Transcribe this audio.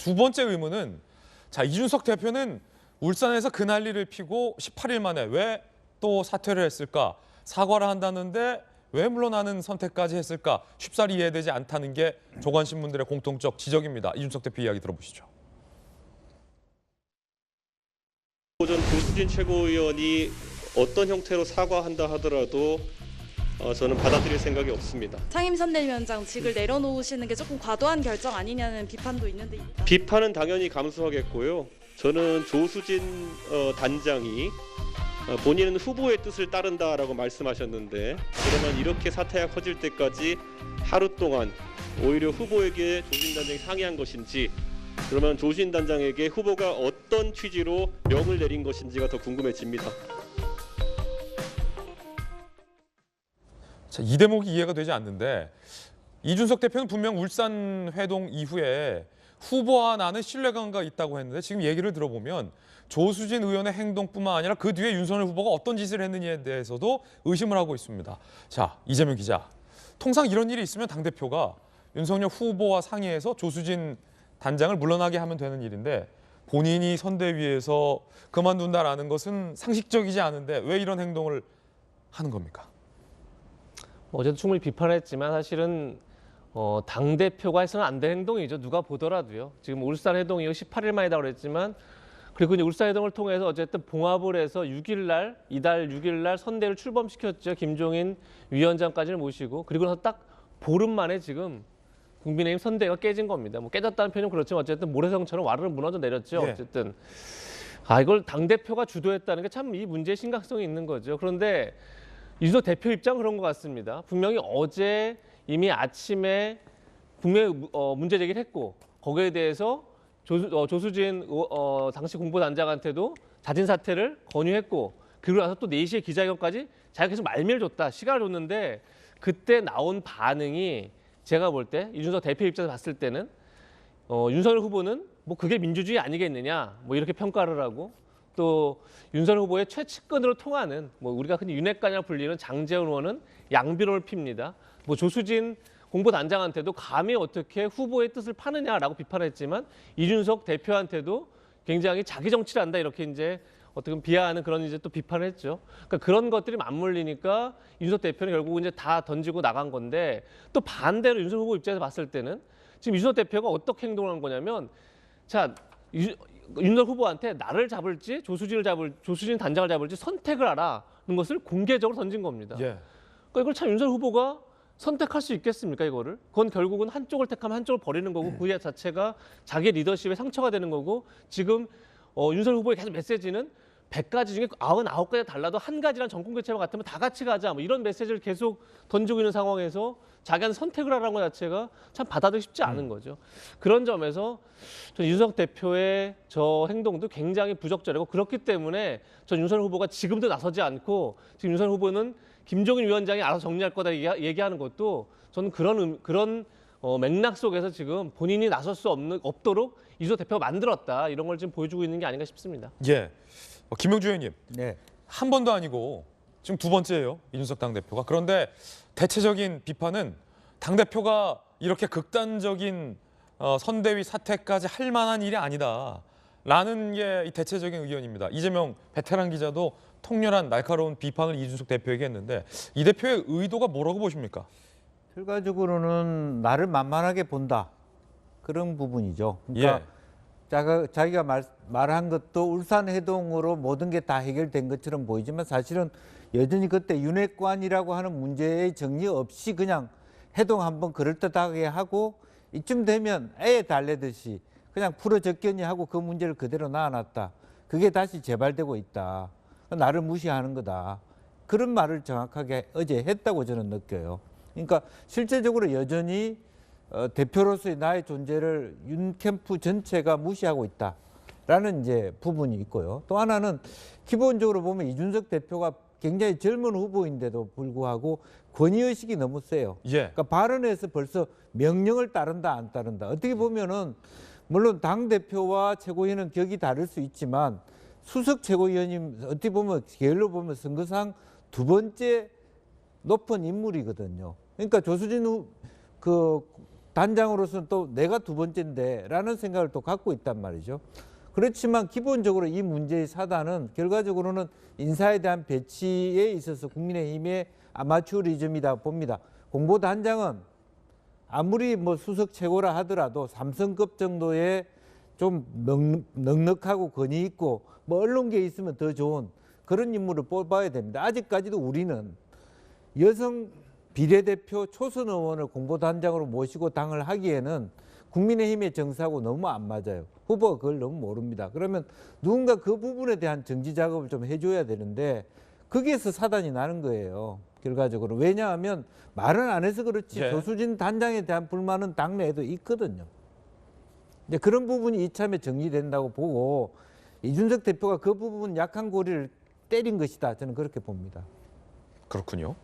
두 번째 의문은 자, 이준석 대표는 울산에서 그 난리를 피고 18일 만에 왜 또 사퇴를 했을까? 사과를 한다는데 왜 물러나는 선택까지 했을까? 쉽사리 이해되지 않다는 게 조간신문들의 공통적 지적입니다. 이준석 대표 이야기 들어보시죠. 전 조수진 최고위원이 어떤 형태로 사과한다 하더라도 저는 받아들일 생각이 없습니다. 상임선대위원장직을 내려놓으시는 게 조금 과도한 결정 아니냐는 비판도 있는데 비판은 당연히 감수하겠고요. 저는 조수진 단장이 본인은 후보의 뜻을 따른다라고 말씀하셨는데 그러면 이렇게 사태가 커질 때까지 하루 동안 오히려 후보에게 조수진 단장이 상의한 것인지 그러면 조수진 단장에게 후보가 어떤 취지로 명을 내린 것인지가 더 궁금해집니다. 자, 이 대목이 이해가 되지 않는데 이준석 대표는 분명 울산 회동 이후에 후보와 나는 신뢰관계가 있다고 했는데 지금 얘기를 들어보면 조수진 의원의 행동뿐만 아니라 그 뒤에 윤석열 후보가 어떤 짓을 했느냐에 대해서도 의심을 하고 있습니다. 자, 이재명 기자. 통상 이런 일이 있으면 당대표가 윤석열 후보와 상의해서 조수진 단장을 물러나게 하면 되는 일인데 본인이 선대위에서 그만둔다라는 것은 상식적이지 않은데 왜 이런 행동을 하는 겁니까? 어제도 충분히 비판했지만 사실은 당대표가 해서는 안 될 행동이죠. 누가 보더라도요. 지금 울산 회동이 18일 만이라고 그랬지만 그리고 이제 울산 회동을 통해서 어쨌든 봉합을 해서 이달 6일 날 선대를 출범시켰죠. 김종인 위원장까지를 모시고 그리고 나서 딱 보름 만에 지금 국민의힘 선대가 깨진 겁니다. 뭐 깨졌다는 표현은 그렇지만 어쨌든 모래성처럼 와르르 무너져 내렸죠. 예. 어쨌든 이걸 당대표가 주도했다는 게 참 이 문제의 심각성이 있는 거죠. 그런데 이준석 대표 입장 그런 것 같습니다. 분명히 어제 이미 아침에 분명히 문제 제기를 했고 거기에 대해서 조수진 당시 공보단장한테도 자진 사퇴를 권유했고 그리고 나서 또 4시에 기자회견까지 자기가 계속 말미를 줬다. 시간을 줬는데 그때 나온 반응이 제가 볼 때 이준석 대표 입장에서 봤을 때는 윤석열 후보는 뭐 그게 민주주의 아니겠느냐 뭐 이렇게 평가를 하고 또 윤석열 후보의 최측근으로 통하는 뭐 우리가 흔히 윤핵관이라 불리는 장제원 의원은 양비론을 핍니다. 뭐 조수진 공보단장한테도 감히 어떻게 후보의 뜻을 파느냐라고 비판했지만 이준석 대표한테도 굉장히 자기 정치를 한다 이렇게 이제 어떻게 보면 비하하는 그런 이제 또 비판을 했죠. 그러니까 그런 것들이 맞물리니까 이준석 대표는 결국 이제 다 던지고 나간 건데 또 반대로 윤석열 후보 입장에서 봤을 때는 지금 이준석 대표가 어떻게 행동을 한 거냐면 자 윤석열 후보한테 나를 잡을지 조수진 단장을 잡을지 선택을 하라는 것을 공개적으로 던진 겁니다. 예. 그러니까 이걸 참 윤석열 후보가 선택할 수 있겠습니까 이거를? 그건 결국은 한쪽을 택하면 한쪽을 버리는 거고 그 자체가 자기 리더십에 상처가 되는 거고 지금 윤석열 후보의 계속 메시지는 100가지 중에 99가지 달라도 한 가지랑 정권 교체만 같으면 다 같이 가자 뭐 이런 메시지를 계속 던지고 있는 상황에서 자기한테 선택을 하라는 것 자체가 참 받아들이기 쉽지 않은 거죠. 그런 점에서 전 윤석열 대표의 저 행동도 굉장히 부적절하고 그렇기 때문에 전 윤석열 후보가 지금도 나서지 않고 지금 윤석열 후보는 김종인 위원장이 알아서 정리할 거다 얘기하는 것도 저는 그런 맥락 속에서 지금 본인이 나설 수 없도록 이준석 대표가 만들었다 이런 걸 지금 보여주고 있는 게 아닌가 싶습니다. 예. 김명주 의원님. 네. 한 번도 아니고 지금 두 번째예요. 이준석 당대표가. 그런데 대체적인 비판은 당대표가 이렇게 극단적인 선대위 사퇴까지 할 만한 일이 아니다라는 게 대체적인 의견입니다. 이재명 베테랑 기자도 통렬한 날카로운 비판을 이준석 대표에게 했는데 이 대표의 의도가 뭐라고 보십니까? 결과적으로는 나를 만만하게 본다. 그런 부분이죠. 그러니까 자기가 말한 것도 울산 해동으로 모든 게 다 해결된 것처럼 보이지만 사실은 여전히 그때 윤핵관이라고 하는 문제의 정리 없이 그냥 해동 한번 그럴듯하게 하고 이쯤 되면 애에 달래듯이 그냥 풀어 적견히 하고 그 문제를 그대로 놔놨다. 그게 다시 재발되고 있다. 나를 무시하는 거다. 그런 말을 정확하게 어제 했다고 저는 느껴요. 그러니까 실제적으로 여전히 대표로서의 나의 존재를 윤 캠프 전체가 무시하고 있다라는 이제 부분이 있고요. 또 하나는 기본적으로 보면 이준석 대표가 굉장히 젊은 후보인데도 불구하고 권위의식이 너무 세요. 예. 그러니까 발언에서 벌써 명령을 따른다 안 따른다. 어떻게 보면은 물론 당대표와 최고위원은 격이 다를 수 있지만 수석 최고위원님 어떻게 보면 계열로 보면 선거상 두 번째 높은 인물이거든요. 그러니까 조수진 단장으로서는 또 내가 두 번째인데라는 생각을 또 갖고 있단 말이죠. 그렇지만 기본적으로 이 문제의 사단은 결과적으로는 인사에 대한 배치에 있어서 국민의힘의 아마추어리즘이다 봅니다. 공보단장은 아무리 뭐 수석 최고라 하더라도 삼성급 정도의 좀 넉넉하고 권위 있고 뭐 언론계에 있으면 더 좋은 그런 인물을 뽑아야 됩니다. 아직까지도 우리는 여성 비례대표 초선 의원을 공보단장으로 모시고 당을 하기에는 국민의힘의 정서하고 너무 안 맞아요. 후보가 그걸 너무 모릅니다. 그러면 누군가 그 부분에 대한 정지 작업을 좀 해줘야 되는데 거기에서 사단이 나는 거예요. 결과적으로. 왜냐하면 말은 안 해서 그렇지 예. 조수진 단장에 대한 불만은 당내에도 있거든요. 이제 그런 부분이 이참에 정리된다고 보고 이준석 대표가 그 부분 약한 고리를 때린 것이다. 저는 그렇게 봅니다. 그렇군요.